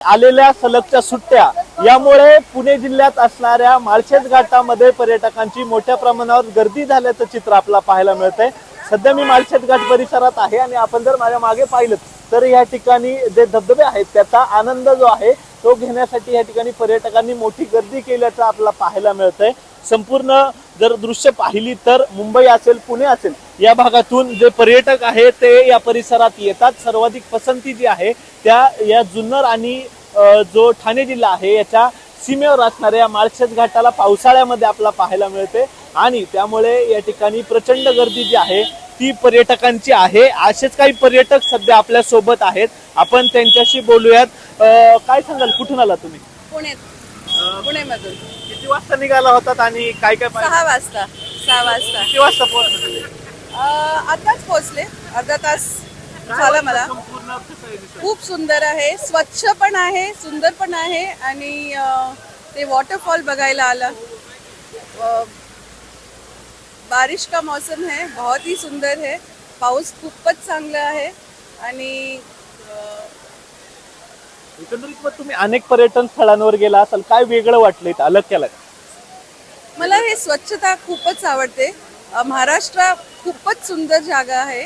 आलेल्या सलगच्या सुट्ट्या यामुळे पुणे जिल्ह्यात असणाऱ्या माळशेज घाटामध्ये पर्यटकांची मोठ्या प्रमाणावर गर्दी झाल्याचं चित्र आपल्याला पाहायला मिळतंय। सध्या मी माळशेज घाट परिसरात आहे आणि आपण जर माझ्या मागे पाहिलं तर या ठिकाणी जे धबधबे आहेत त्याचा आनंद जो आहे तो घेण्यासाठी या ठिकाणी पर्यटकांनी मोठी गर्दी केल्याचं आपल्याला पाहायला मिळतंय। संपूर्ण जर दृश्य पाहिली तर मुंबई असेल पुणे असेल या भागातून जे पर्यटक आहेत ते या परिसरात येतात। सर्वाधिक पसंती जी आहे त्या या जुन्नर आणि जो ठाणे जिल्हा आहे याच्या सीमेवर असणाऱ्या माळशेज घाटाला पावसाळ्यामध्ये आपल्याला पाहायला मिळते आणि त्यामुळे या ठिकाणी प्रचंड गर्दी जी आहे ती पर्यटकांची आहे। असेच काही पर्यटक सध्या आपल्या सोबत आहेत, आपण त्यांच्याशी बोलूयात। काय सांगाल, कुठून आला तुम्ही? पुणेमधून। किती वाजता निघाला होतात आणि काय काय पाहिलं? 6 वाजता। किती वाजता पोहोचले? आताच पोहोचले, अर्धा तास झाला मला। खूप सुंदर आहे, स्वच्छ पण आहे, सुंदर पण आहे आणि ते वॉटरफॉल बघायला आला। बारिश का मौसम है, बहुत ही सुंदर है, पाऊस खूपच चांगला आहे आणि एकंदरीत तुम्ही अनेक पर्यटन स्थळांवर गेला असाल, काय वेगळं वाटलं इथं अलग केलं? मला हे स्वच्छता खूपच आवडते। महाराष्ट्र खूपच सुंदर जागा आहे,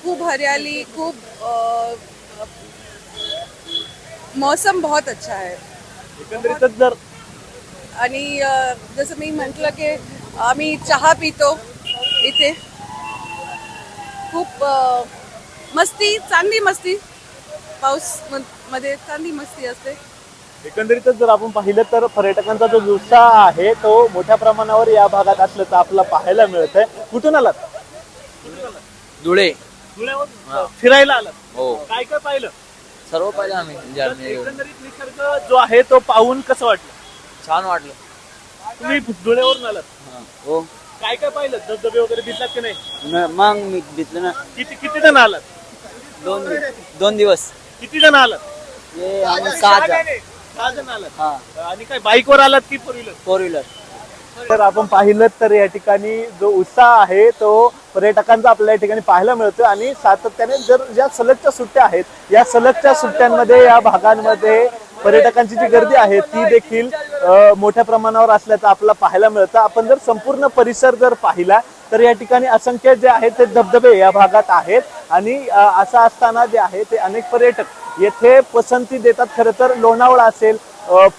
खूप हरियाली, खूप मौसम बहुत अच्छा है। एकंदरीतच जर आणि जसं मी म्हटलं की आम्ही चहा पितो इथे, खूप मस्ती, चांगली मस्ती, पाऊस मध्ये चांगली मस्ती असते। एकंदरीतच जर आपण पाहिलं तर पर्यटकांचा जो उत्साह आहे तो मोठ्या प्रमाणावर या भागात असल्याचं आपल्याला पाहायला मिळतंय। कुठून आलात? धुळे। धुळ्यावर फिरायला आलात? हो, काय काय पाहिलं? सर्व पाहिलं आम्ही। एकंदरीत निसर्ग जो आहे तो पाहून कसं वाटलं? छान वाटलं। तुम्ही धुळ्यावरून आलात? हो, काय काय पाहिलं? धबधबे वगैरे दिसलात की नाही? मग मी घेतलं ना। किती जण आलात? दोन दिवस। किती जण आलात? ये आम्ही 6 जण। 6 जण आलात। हा, आणि काय बाईकवर आलात की फोर व्हीलर? 4 व्हीलर। तर आपण पाहिलं तर या ठिकाणी जो उत्साह आहे तो पर्यटकांचा आपल्या या ठिकाणी पाहायला मिळतो आणि सातत्याने जर ज्या सलगच्या सुट्ट्या आहेत या सलगच्या सुट्ट्यांमध्ये या भागांमध्ये पर्यटकांची जी गर्दी आहे ती देखील मोठ्या प्रमाणावर असल्याचं आपल्याला पाहायला मिळतं। आपण जर संपूर्ण परिसर जर पाहिला तर या ठिकाणी असंख्य जे आहेत ते धबधबे या भागात आहेत आणि असं असताना जे आहे ते अनेक पर्यटक येथे पसंती देतात। खरं तर लोणावळा असेल,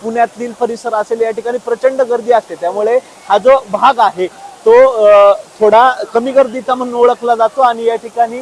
पुण्यातील परिसर असेल या ठिकाणी प्रचंड गर्दी असते, त्यामुळे हा जो भाग आहे तो थोडा कमी गर्दीचा म्हणून ओळखला जातो आणि या ठिकाणी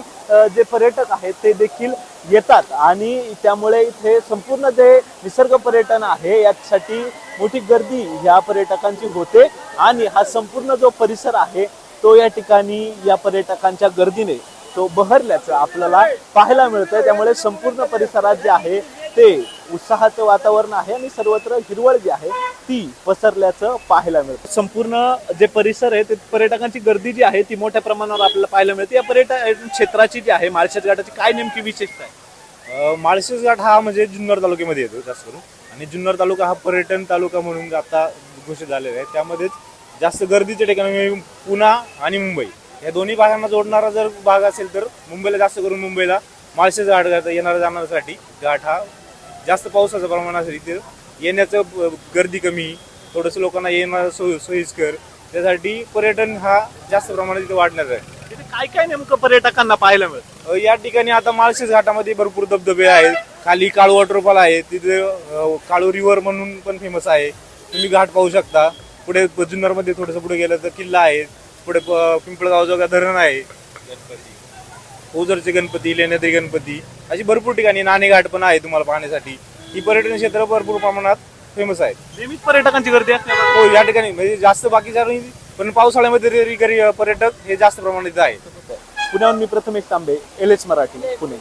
जे पर्यटक आहेत ते देखील येतात आणि त्यामुळे इथे संपूर्ण जे निसर्ग पर्यटन आहे यासाठी मोठी गर्दी ह्या पर्यटकांची होते आणि हा संपूर्ण जो परिसर आहे तो या ठिकाणी या पर्यटकांच्या गर्दीने तो बहरल्याचं आपल्याला पाहायला मिळतं। त्यामुळे संपूर्ण परिसरात जे आहे ते उत्साहाचं वातावरण आहे आणि सर्वत्र हिरवळ जी आहे ती पसरल्याचं पाहायला मिळतं। संपूर्ण जे परिसर आहे ते पर्यटकांची गर्दी जी आहे ती मोठ्या प्रमाणावर आपल्याला पाहायला मिळते। या पर्यटन क्षेत्राची जी आहे माळशेज घाटाची काय नेमकी विशेषता आहे? माळशेज घाट हा म्हणजे जुन्नर तालुक्यामध्ये येतो जास्त करून, आणि जुन्नर तालुका हा पर्यटन तालुका म्हणून आता घोषित झालेला आहे। त्यामध्येच जास्त गर्दीच्या ठिकाणी पुणे आणि मुंबई या दोन्ही भागांना जोडणारा जर भाग असेल तर मुंबईला जास्त करून मुंबईला माळशेज घाट येणारा जाण्यासाठी घाट हा जास्त पावसाचं प्रमाण असेल इथे येण्याचं गर्दी कमी, थोडंसं लोकांना येणं सोयीस्कर, त्यासाठी पर्यटन हा जास्त प्रमाणात इथे वाढणार आहे। तिथे काय काय नेमकं पर्यटकांना पाहायला मिळतं? या ठिकाणी आता माळशेज घाटामध्ये भरपूर धबधबे आहेत, खाली काळू वॉटरफॉल आहे, तिथे काळू रिव्हर म्हणून पण फेमस आहे, तुम्ही घाट पाहू शकता। पुढे जुन्नरमध्ये थोडंसं पुढे गेलं तर किल्ला आहे, पुढे पिंपळगाव जोगा धरण आहे, ओझरचे गणपती, लेण्याद्री गणपती, अशी भरपूर ठिकाणी नाणेघाट पण आहे तुम्हाला पाहण्यासाठी। ही पर्यटन क्षेत्र भरपूर प्रमाणात फेमस आहे। नेहमीच पर्यटकांची गर्दी असते हो, या ठिकाणी म्हणजे जास्त बाकीच्या पण पावसाळ्यामध्ये पर्यटक हे जास्त प्रमाणात आहे। पुण्याहून मी प्रथमेश तांबे, LH मराठी, पुणे।